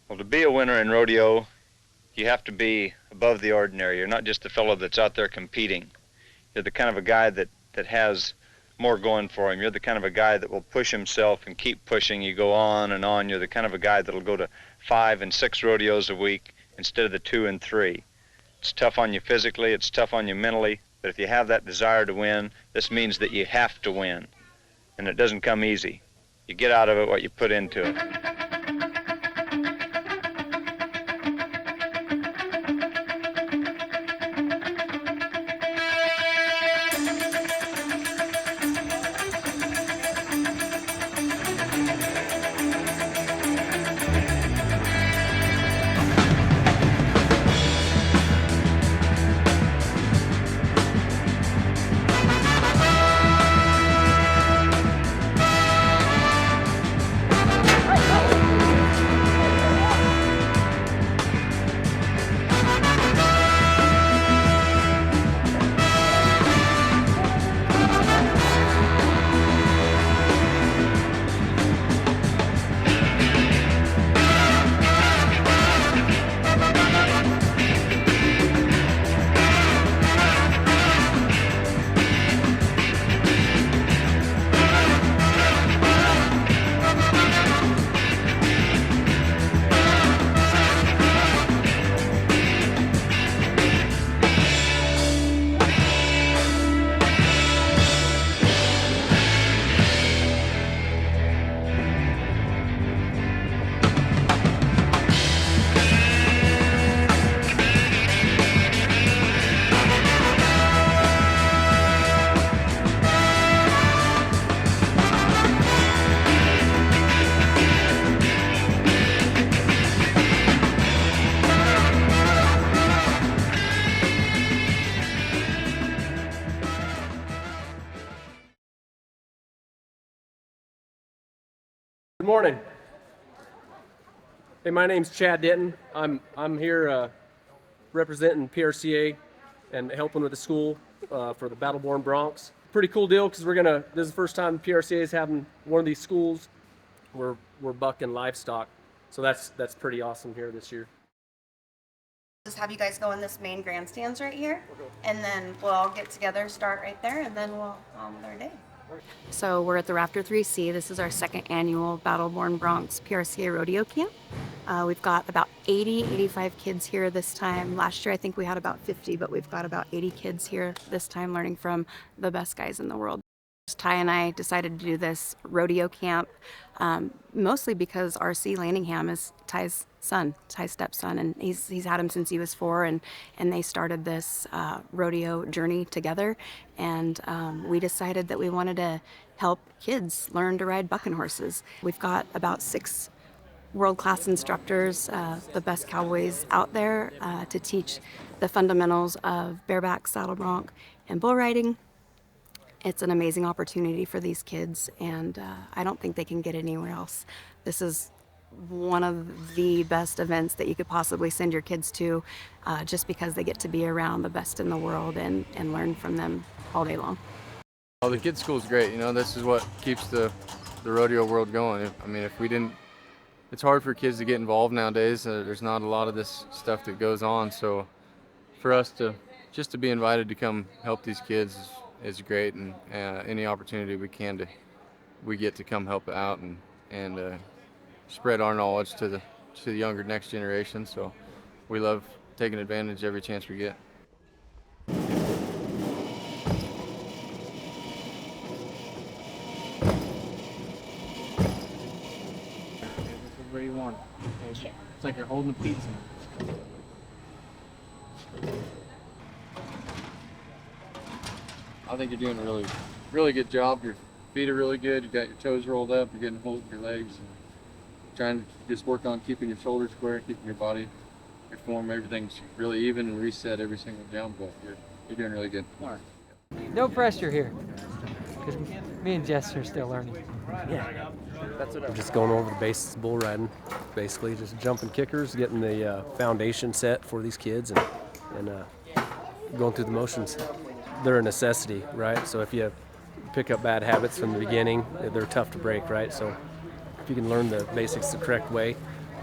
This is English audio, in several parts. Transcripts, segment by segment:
Well, to be a winner in rodeo, you have to be above the ordinary. You're not just the fellow that's out there competing. You're the kind of a guy that has more going for him. You're the kind of a guy that will push himself and keep pushing. You go on and on. You're the kind of a guy that'll go to 5 and 6 rodeos a week instead of the 2 and 3. It's tough on you physically, it's tough on you mentally, but if you have that desire to win, this means that you have to win. And it doesn't come easy. You get out of it what you put into it. Good morning. Hey, my name's Chad Denton. I'm here representing PRCA and helping with the school for the Battle-Born Broncs. Pretty cool deal because this is the first time PRCA is having one of these schools. We're bucking livestock, so that's pretty awesome here this year. Just have you guys go in this main grandstands right here, and then we'll all get together, start right there, and then we'll on with our day. So we're at the Raptor 3C. This is our second annual Battle-Born Broncs PRCA Rodeo Camp. We've got about 85 kids here this time. Last year I think we had about 50, but we've got about 80 kids here this time learning from the best guys in the world. Ty and I decided to do this rodeo camp mostly because R.C. Lanningham is Ty's son, Ty's stepson, and he's had him since he was 4, and they started this rodeo journey together, and we decided that we wanted to help kids learn to ride bucking horses. We've got about 6 world-class instructors, the best cowboys out there to teach the fundamentals of bareback, saddle bronc, and bull riding. It's an amazing opportunity for these kids, and I don't think they can get anywhere else. This is one of the best events that you could possibly send your kids to, just because they get to be around the best in the world and learn from them all day long. Well, the kids' school is great. You know, this is what keeps the rodeo world going. I mean, if we didn't, it's hard for kids to get involved nowadays. There's not a lot of this stuff that goes on. So for us to be invited to come help these kids is great, and any opportunity we get to come help out and spread our knowledge to the younger next generation. So we love taking advantage every chance we get. Where you want it. It's like you're holding a pizza. I think you're doing a really good job. Your feet are really good. You got your toes rolled up. You're getting hold of your legs. And trying to just work on keeping your shoulders square, keeping your body, your form, everything's really even and reset every single jump. But you're doing really good. All right. No pressure here, because me and Jess are still learning. Yeah, that's what I'm just going over the basics of bull riding, basically just jumping kickers, getting the foundation set for these kids, and going through the motions. They're a necessity, right? So if you pick up bad habits from the beginning, they're tough to break, right? So if you can learn the basics the correct way,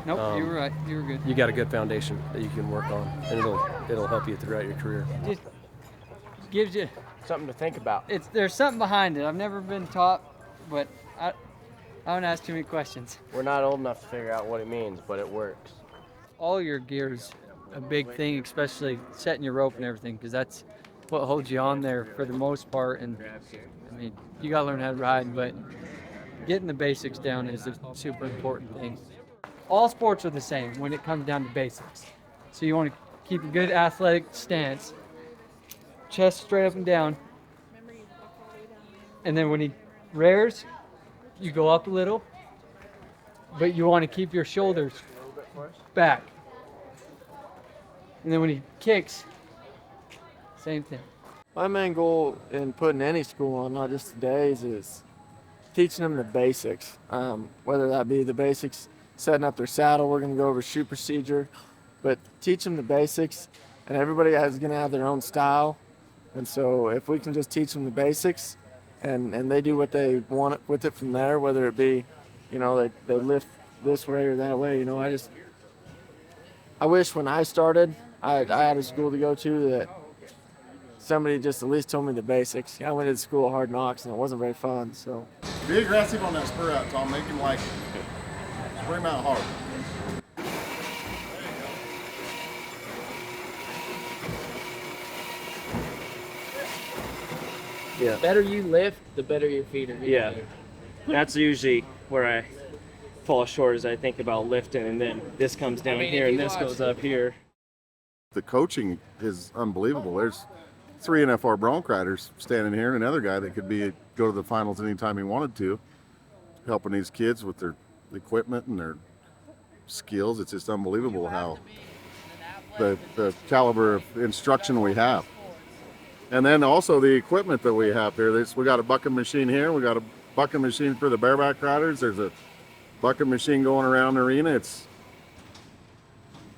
Nope, you were right. You were good. You got a good foundation that you can work on, and it'll help you throughout your career. Just gives you Something to think about. there's something behind it. I've never been taught, but I don't ask too many questions. We're not old enough to figure out what it means, but it works. All your gear is a big thing, especially setting your rope and everything, because that's what holds you on there for the most part. And I mean, you gotta learn how to ride, but getting the basics down is a super important thing. All sports are the same when it comes down to basics. So you want to keep a good athletic stance, chest straight up and down, and then when he rears, you go up a little, but you want to keep your shoulders back. And then when he kicks, same thing. My main goal in putting any school on, not just today's, is teaching them the basics. Whether that be the basics, setting up their saddle, we're going to go over shoe procedure, but teach them the basics, and everybody is going to have their own style. And so if we can just teach them the basics and they do what they want with it from there, whether it be, you know, they lift this way or that way, you know, I wish when I started, I had a school to go to that somebody just at least told me the basics. I went to school at Hard Knocks and it wasn't very fun, so. Be aggressive on that spur out, Tom. Make him like it. Spur him out hard. The better you lift, the better your feet are gonna Yeah. do. That's usually where I fall short as I think about lifting, and then this comes down mean, here if and you this watch goes up here. The coaching is unbelievable. There's 3 NFR bronc riders standing here and another guy that could go to the finals anytime he wanted to, helping these kids with their equipment and their skills. It's just unbelievable how the caliber of instruction we have. And then also the equipment that we have here. We got a bucking machine here. We got a bucking machine for the bareback riders. There's a bucking machine going around the arena. It's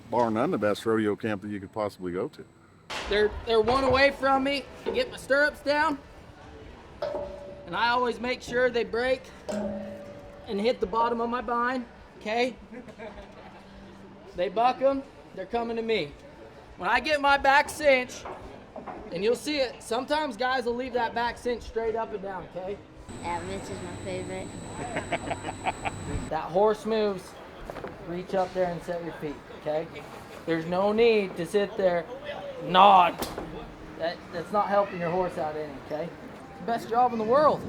bar none the best rodeo camp that you could possibly go to. They're one away from me to get my stirrups down, and I always make sure they break and hit the bottom of my bind. Okay? They buck them, they're coming to me. When I get my back cinch, and you'll see it, sometimes guys will leave that back cinch straight up and down. Okay? Yeah, Mitch is my favorite. That horse moves, reach up there and set your feet, okay? There's no need to sit there, nod. That's not helping your horse out any, okay? It's the best job in the world.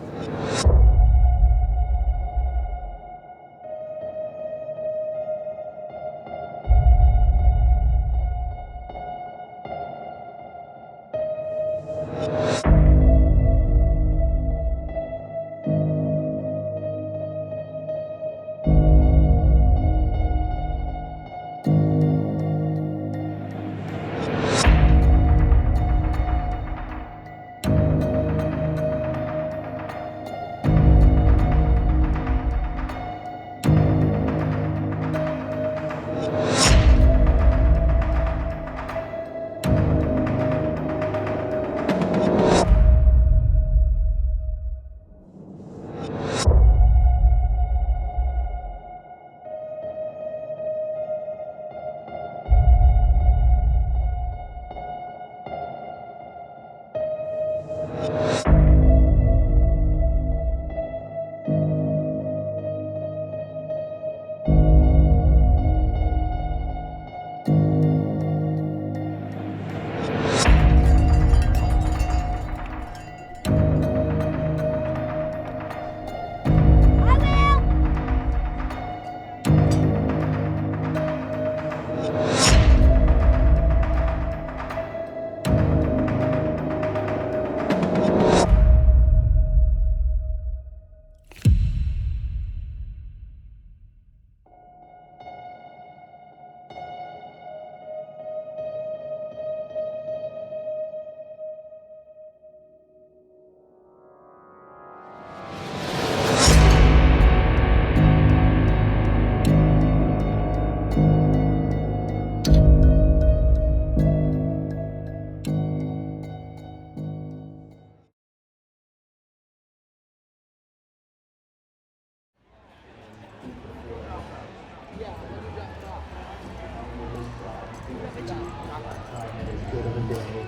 as good of a day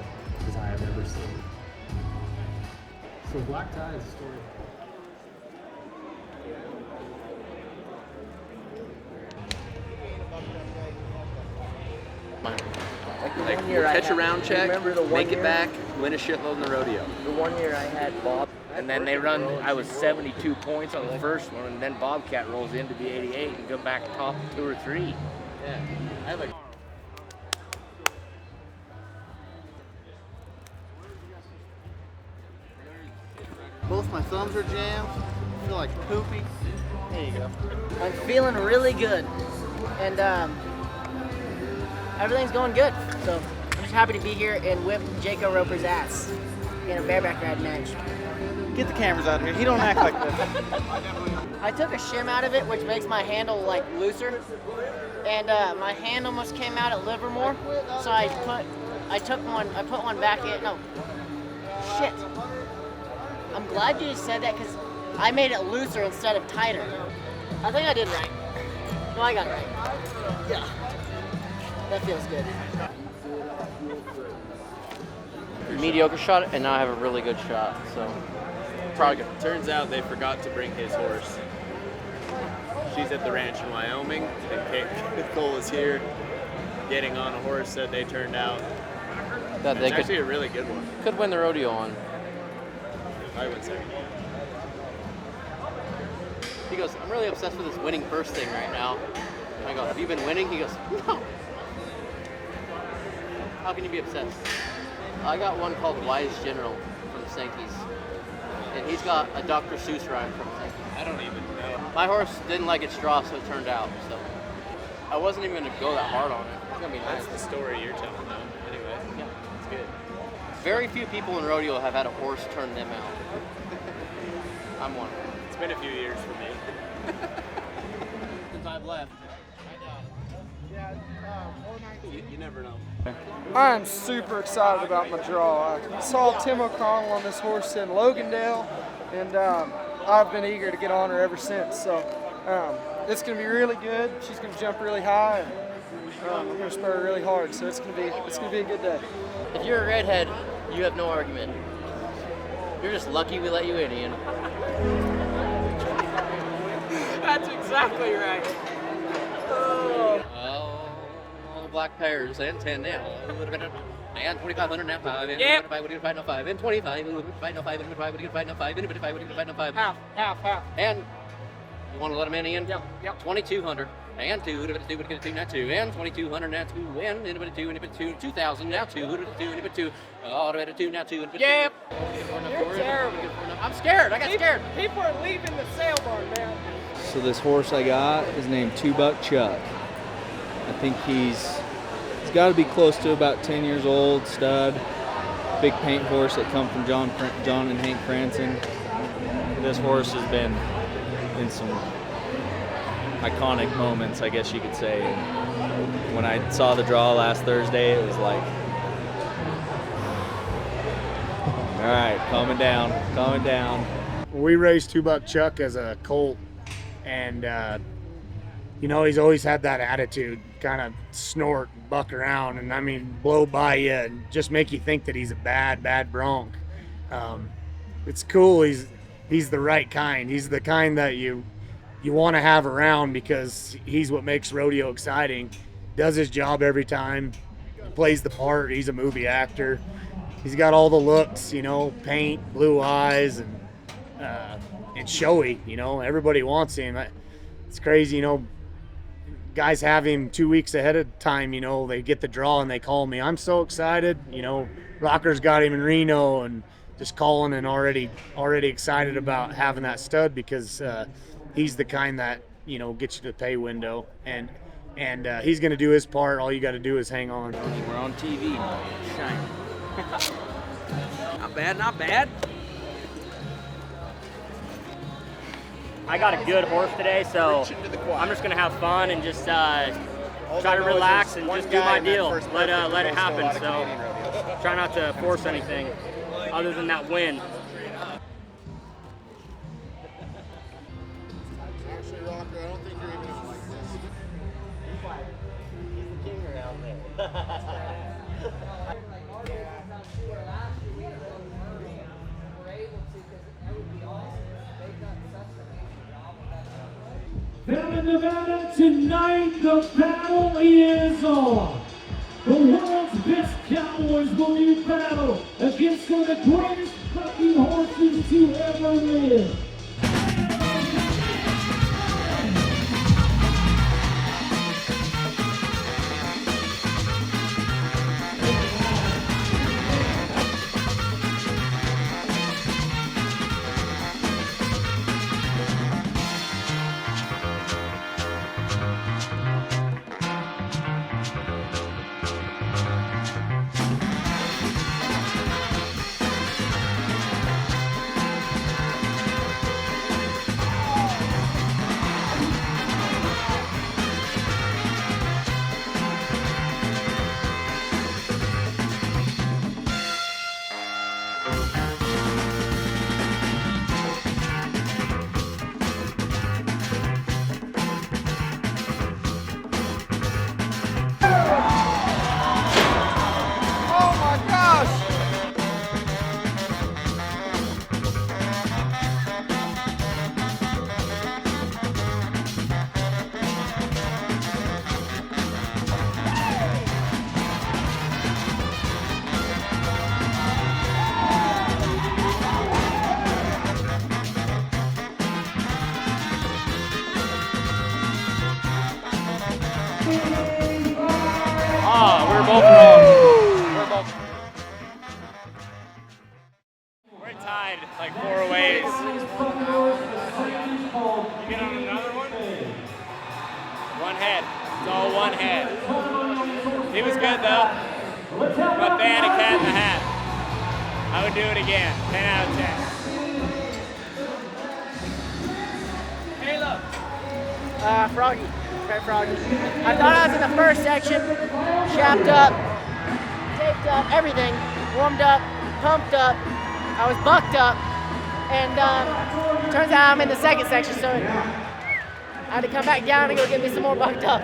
as I have ever seen. So black tie is a story. Like we'll catch a round check, make it back, win a shitload in the rodeo. The one year I had Bob, and then they run, I was 72 points on the first one, and then Bobcat rolls in to be 88 and go back top 2 or 3. Yeah, I have a Both my thumbs are jammed. I feel like poopy. There you go. I'm feeling really good, and everything's going good. So I'm just happy to be here and whip Jaco Roper's ass in a bareback ride match. Get the cameras out of here. He don't act like this. I took a shim out of it, which makes my handle like looser, and my hand almost came out at Livermore, so I put one back in. No, shit. I'm glad you said that because I made it looser instead of tighter. I think I did right. No, I got it right. Yeah, that feels good. Mediocre shot, and now I have a really good shot. So probably good. Turns out they forgot to bring his horse. She's at the ranch in Wyoming, and Cole is here getting on a horse that they turned out. that they It's could actually a really good one. could win the rodeo on. I would say. He goes, I'm really obsessed with this winning first thing right now. I go, have you been winning? He goes, no. How can you be obsessed? I got one called Wise General from Sankey's. And he's got a Dr. Seuss rhyme from Sankey's. I don't even know. My horse didn't like its straw, so it turned out. So I wasn't even going to go that hard on it. It's going to be nice. That's the story you're telling though. Anyway, Yeah. it's good. Very few people in rodeo have had a horse turn them out. I'm one. It's been a few years for me. Since I've left. You never know. I'm super excited about my draw. I saw Tim O'Connell on this horse in Logandale, and I've been eager to get on her ever since. So it's going to be really good. She's going to jump really high, and I'm going to spur her really hard. So it's going to be a good day. If you're a redhead, you have no argument. You're just lucky we let you in, Ian. That's exactly right. Oh, all the black pairs and 10 now. And 2,500 now 5. And 25, what do you find now 5? And 25, what do you find now 5? And 25, what do you find now 5? And 25, what do you find now 5? Half. And you want to let them in, Ian? Yep. 2,200. And 2, what do you get 2 now 2? And 2,200 now 2. And anybody 2, anybody 2, 2,000 now 2, who did 2, anybody 2. Oh, anybody 2 now 2, anybody 2. Yep. You're terrible. I'm scared. I got scared. People are leaving the sale barn, man. So this horse I got is named 2-Buck Chuck. I think he's got to be close to about 10 years old, stud, big paint horse that come from John and Hank Cranston. This horse has been in some iconic moments, I guess you could say. And when I saw the draw last Thursday, it was like, all right, calming down. We raised 2-Buck Chuck as a colt, and he's always had that attitude, kind of snort, buck around, and I mean blow by you and just make you think that he's a bad bronc. It's cool. He's the right kind. He's the kind that you want to have around because he's what makes rodeo exciting. Does his job every time, plays the part. He's a movie actor. He's got all the looks, paint, blue eyes, and showy. Everybody wants him. It's crazy, guys have him 2 weeks ahead of time. They get the draw and they call me. I'm so excited. Rocker's got him in Reno, and just calling and already excited about having that stud because he's the kind that gets you to the pay window, and he's going to do his part. All you got to do is hang on. We're on TV. Shiny. Not bad. I got a good horse today, so I'm just gonna have fun and just try to relax and just do my deal. Let it happen. So try not to force anything other than that win. Actually, Rocker, I don't think you're even like this. He's the king around there. Down in Nevada tonight, the battle is on. The world's best cowboys will do battle against one of the greatest fucking horses to ever live. We're both wrong. We're tied like 4 ways. You get on another one? One head. It's all one head. He was good though. I'm a fan of Cat in the Hat. I would do it again. 10 out of 10. Froggy. Okay, Froggy. I thought I was in the first section, shapped up, taped up, everything, warmed up, pumped up. I was bucked up, and turns out I'm in the second section, so I had to come back down and go get me some more bucked up.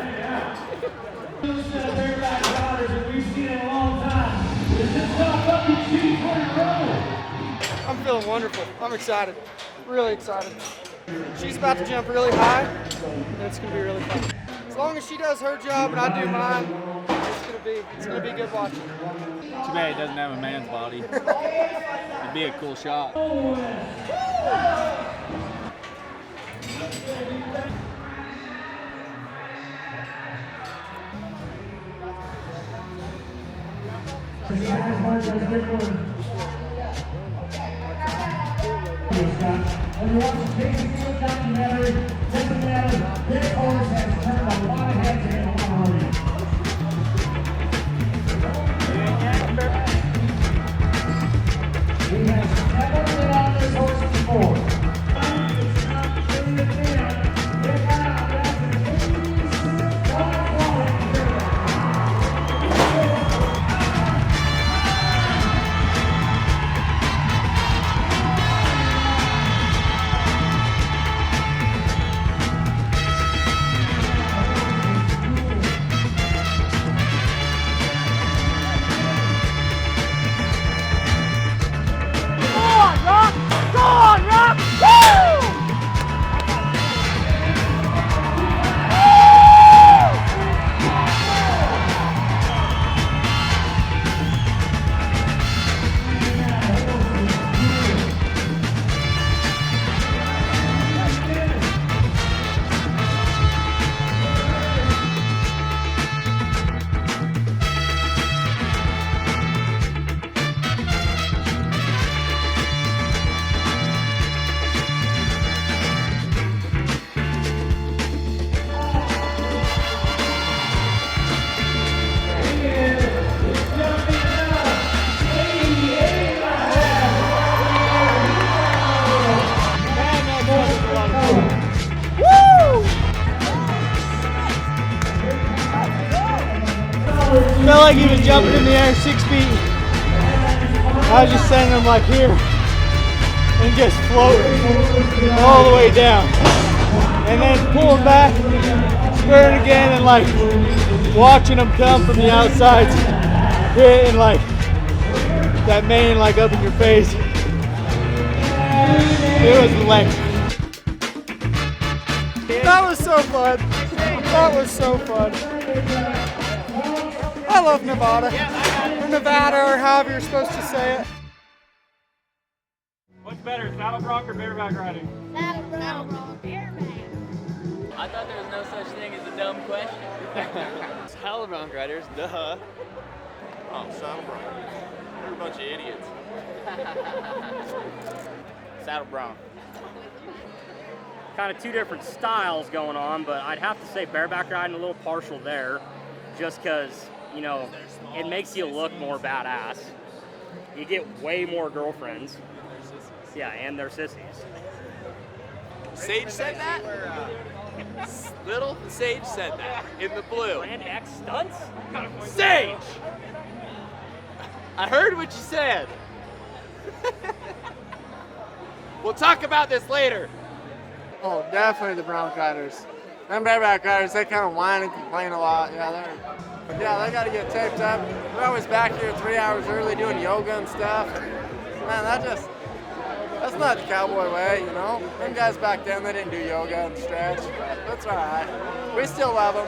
I'm feeling wonderful. I'm excited. Really excited. She's about to jump really high, and it's going to be really fun. As long as she does her job and I do mine, it's gonna be good watching. Too bad it doesn't have a man's body. It'd be a cool shot. When you watch the Casey documentary, doesn't matter, this horse has turned a lot of heads in the arena. He has never been on this horse before. Felt like he was jumping in the air 6 feet. I was just sending him like here and just floating all the way down. And then pulling back spurting again and like watching them come from the outside, hitting like that mane like up in your face. It was electric. That was so fun. That was so fun. I love Nevada. Or Nevada, or however you're supposed to say it. What's better, saddle bronc or bareback riding? Saddle bronc. I thought there was no such thing as a dumb question. Saddle bronc riders, duh. Oh, saddle bronc. They're a bunch of idiots. Saddle bronc. Kind of two different styles going on, but I'd have to say bareback riding a little partial there, just because, you know, it makes you look more badass. You get way more girlfriends. Yeah, and they're sissies. Sage said that? Little Sage said that in the blue. Land X stunts? Sage! I heard what you said. We'll talk about this later. Oh, definitely the bronc riders. Them bareback riders, they kind of whine and complain a lot. Yeah, they got to get taped up. We're always back here 3 hours early doing yoga and stuff. Man, that's not the cowboy way, you know? Them guys back then, they didn't do yoga and stretch. That's all right. We still love them.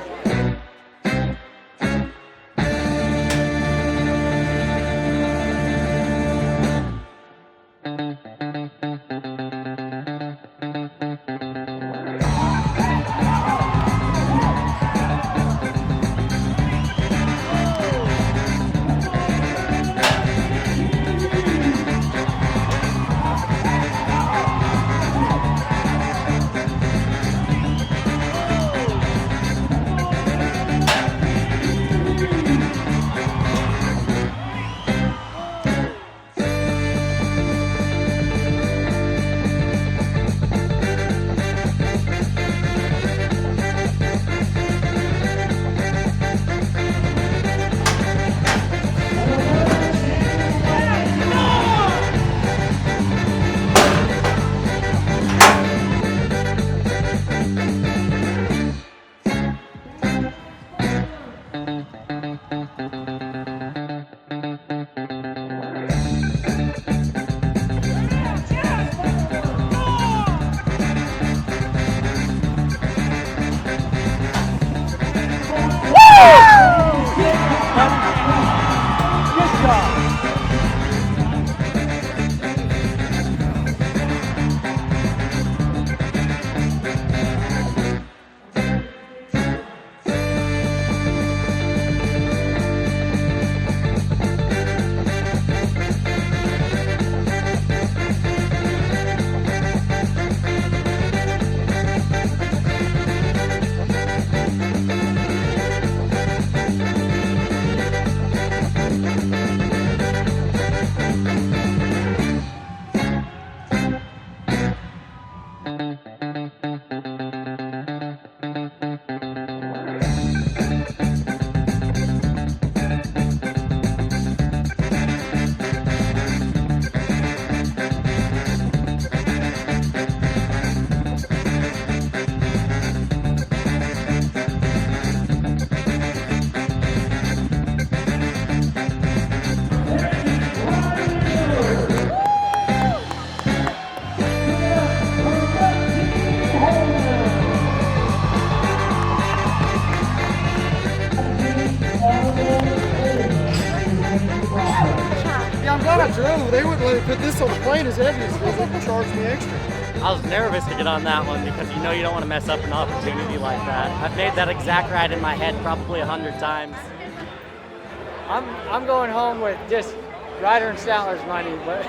They wouldn't let me put this on the plane as heavy as they would charge me extra. I was nervous to get on that one because you know you don't want to mess up an opportunity like that. I've made that exact ride in my head probably 100 times. I'm going home with just Ryder and Statler's money, but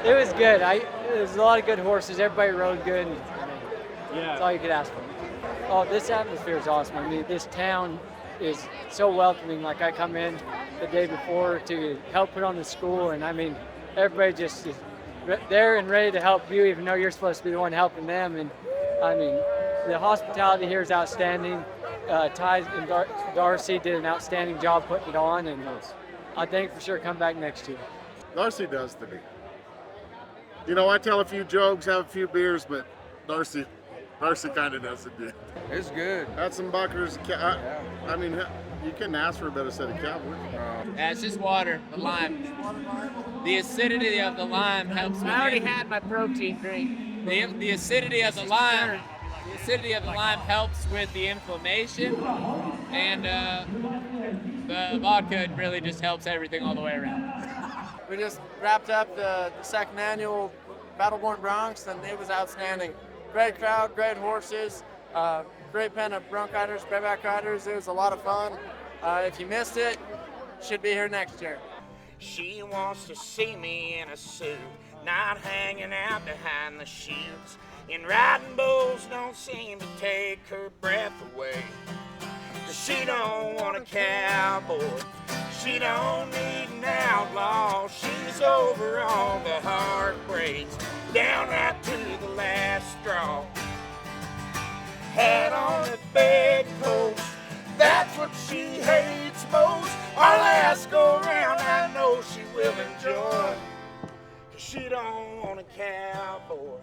it was good. There's a lot of good horses. Everybody rode good. And, that's all you could ask for. Oh, this atmosphere is awesome. I mean, this town is so welcoming. Like I come in the day before to help put on the school, and I mean, everybody just is there and ready to help you, even though you're supposed to be the one helping them. And I mean, the hospitality here is outstanding. Ty and Darcy did an outstanding job putting it on, and I think for sure come back next year. Darcy does to me. You know, I tell a few jokes, have a few beers, but Darcy Darcy kind of does it, dude. It's good. Had some Buckers. I mean, you couldn't ask for a better set of cowboys. Yeah, it's just water, the lime. The acidity of the lime helps me. I already had my protein drink. The acidity of the lime. The acidity of the lime helps with the inflammation, and the vodka really just helps everything all the way around. We just wrapped up the second annual Battleborn Broncs, and it was outstanding. Great crowd, great horses, great pen of bronc riders, bareback riders. It was a lot of fun. If you missed it, should be here next year. She wants to see me in a suit, not hanging out behind the chutes. And riding bulls don't seem to take her breath away. 'Cause she don't want a cowboy, she don't need an outlaw. She's over all the heartbreaks, down right to the last straw. Hat on the bedpost, that's what she hates most. Our last go round I know she will enjoy, 'cause she don't want a cowboy,